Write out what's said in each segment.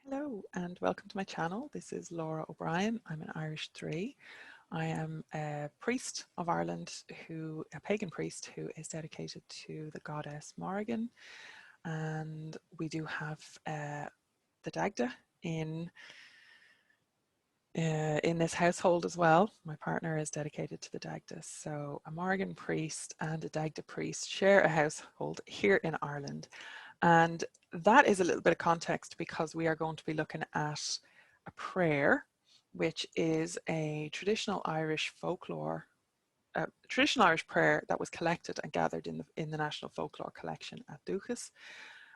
Hello and welcome to my channel. This is Lora O'Brien. I'm an Irish Draoi. I am a priest of Ireland, a pagan priest who is dedicated to the goddess Morrigan, and we do have the Dagda in this household as well. My partner is dedicated to the Dagda, so a Morrigan priest and a Dagda priest share a household here in Ireland. And that is a little bit of context because we are going to be looking at a prayer, which is a traditional Irish folklore, traditional Irish prayer that was collected and gathered in the National Folklore Collection at Dúchas.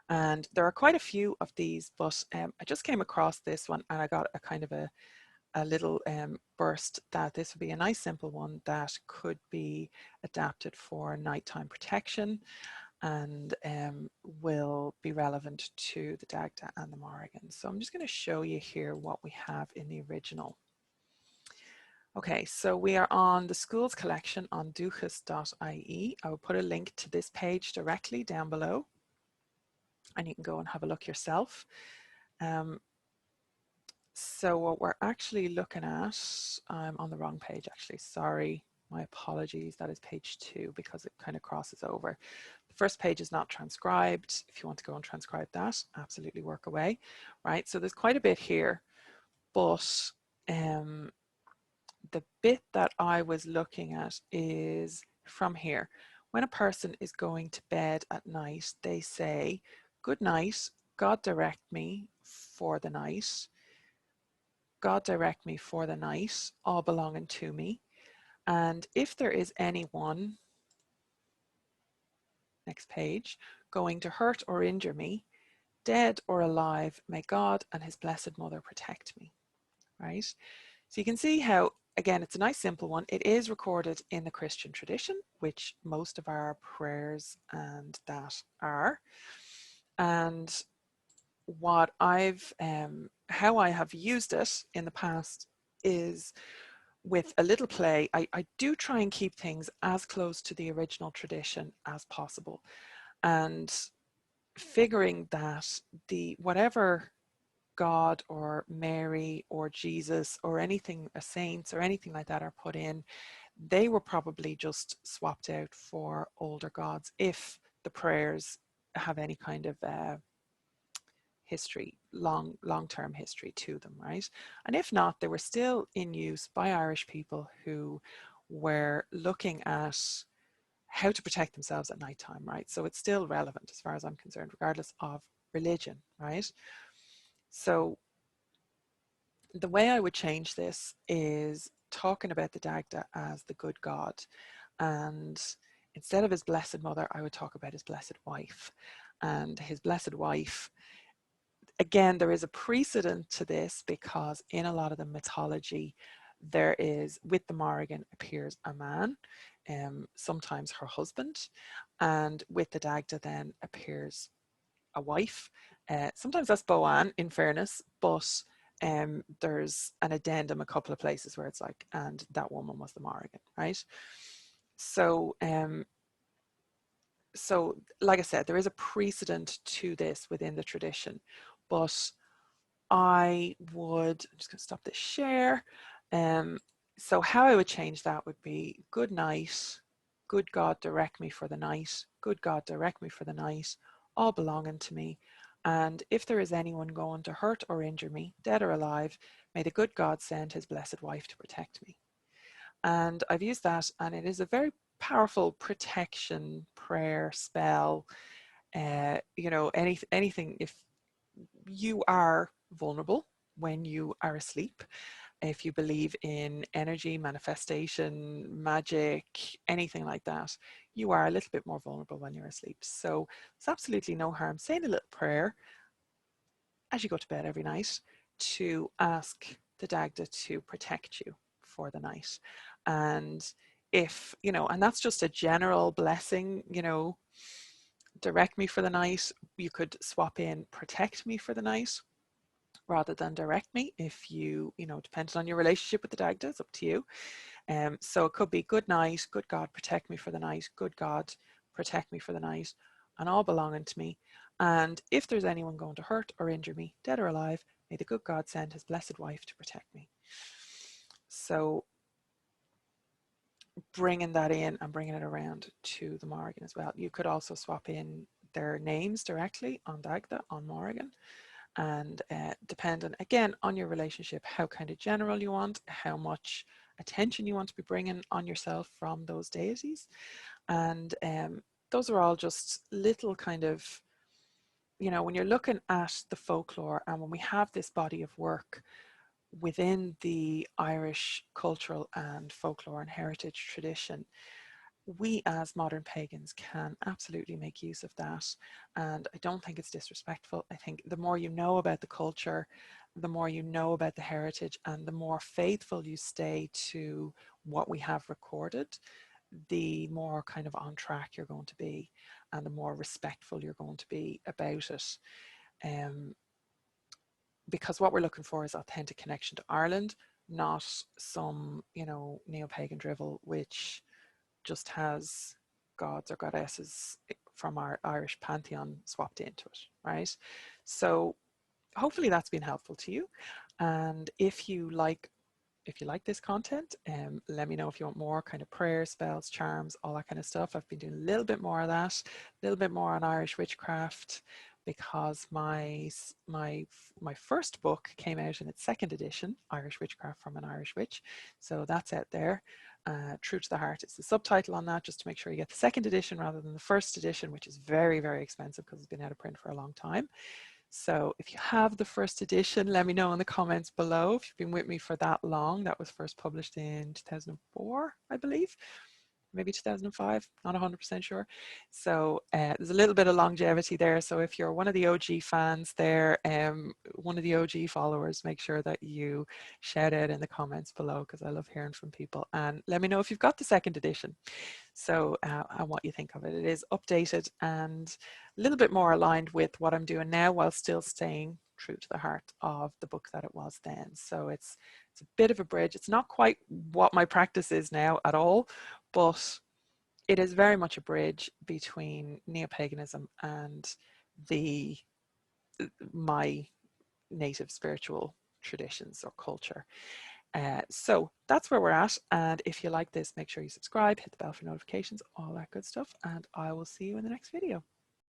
And there are quite a few of these, but I just came across this one and I got a kind of a little burst that this would be a nice simple one that could be adapted for nighttime protection and will be relevant to the Dagda and the Mórrígan. So I'm just going to show you here what we have in the original. Okay, so we are on the schools collection on dúchas.ie. I will put a link to this page directly down below and you can go and have a look yourself. So what we're actually looking at, I'm on the wrong page actually, sorry, my apologies, that is page 2 because it kind of crosses over. The first page is not transcribed. If you want to go and transcribe that, absolutely work away, right? So there's quite a bit here, but the bit that I was looking at is from here. When a person is going to bed at night, they say, "Good night, God direct me for the night. God direct me for the night, all belonging to me. And if there is anyone," next page, "going to hurt or injure me, dead or alive, may God and his blessed mother protect me," right? So you can see how, again, it's a nice simple one. It is recorded in the Christian tradition, which most of our prayers and that are. And what how I have used it in the past is with a little play. I do try and keep things as close to the original tradition as possible, and figuring that whatever God or Mary or Jesus or anything, a saints or anything like that are put in, they were probably just swapped out for older gods if the prayers have any kind of history, long-term history to them, right? And if not, they were still in use by Irish people who were looking at how to protect themselves at nighttime, right? So it's still relevant as far as I'm concerned, regardless of religion, right? So the way I would change this is talking about the Dagda as the good God, and instead of his blessed mother, I would talk about his blessed wife. And his blessed wife, again, there is a precedent to this because in a lot of the mythology, there is, with the Morrigan appears a man, sometimes her husband, and with the Dagda then appears a wife. Sometimes that's Boann, in fairness, but there's an addendum a couple of places where it's like, and that woman was the Morrigan, right? So, so like I said, there is a precedent to this within the tradition, but I'm just going to stop this share. So how I would change that would be, "Good night, good God direct me for the night, good God direct me for the night, all belonging to me. And if there is anyone going to hurt or injure me, dead or alive, may the good God send his blessed wife to protect me." And I've used that, and it is a very powerful protection prayer spell. Anything, if you are vulnerable when you are asleep, if you believe in energy, manifestation, magic, anything like that, you are a little bit more vulnerable when you're asleep. So there's absolutely no harm saying a little prayer as you go to bed every night to ask the Dagda to protect you for the night. And if, and that's just a general blessing, direct me for the night. You could swap in protect me for the night rather than direct me if depending on your relationship with the Dagda, it's up to you. So it could be, "Good night, good God protect me for the night, good God protect me for the night, and all belonging to me. And if there's anyone going to hurt or injure me, dead or alive, May the good God send his blessed wife to protect me. So bringing that in and bringing it around to the Mórrigan as well. You could also swap in their names directly on Dagda, on Morrigan, and depending again on your relationship, how kind of general you want, how much attention you want to be bringing on yourself from those deities. And those are all just little kind of, you know, when you're looking at the folklore and when we have this body of work within the Irish cultural and folklore and heritage tradition, we as modern pagans can absolutely make use of that. And I don't think it's disrespectful. I think the more you know about the culture, the more you know about the heritage, and the more faithful you stay to what we have recorded, the more kind of on track you're going to be, and the more respectful you're going to be about it. Because what we're looking for is authentic connection to Ireland, not some, you know, neo-pagan drivel which just has gods or goddesses from our Irish pantheon swapped into it, right? So hopefully that's been helpful to you. And if you like this content, let me know if you want more kind of prayers, spells, charms, all that kind of stuff. I've been doing a little bit more of that, a little bit more on Irish witchcraft, because my first book came out in its second edition, Irish Witchcraft from an Irish Witch. So that's out there. True to the Heart. It's the subtitle on that, just to make sure you get the second edition rather than the first edition, which is very, very expensive because it's been out of print for a long time. So if you have the first edition, let me know in the comments below. If you've been with me for that long, that was first published in 2004, I believe. Maybe 2005, not 100% sure. So there's a little bit of longevity there. So if you're one of the OG fans there, one of the OG followers, make sure that you shout out in the comments below, because I love hearing from people. And let me know if you've got the second edition. So and what you think of it. It is updated and a little bit more aligned with what I'm doing now, while still staying true to the heart of the book that it was then. So it's a bit of a bridge. It's not quite what my practice is now at all, but it is very much a bridge between neo-paganism and my native spiritual traditions or culture. So that's where we're at. And if you like this, make sure you subscribe, hit the bell for notifications, all that good stuff. And I will see you in the next video.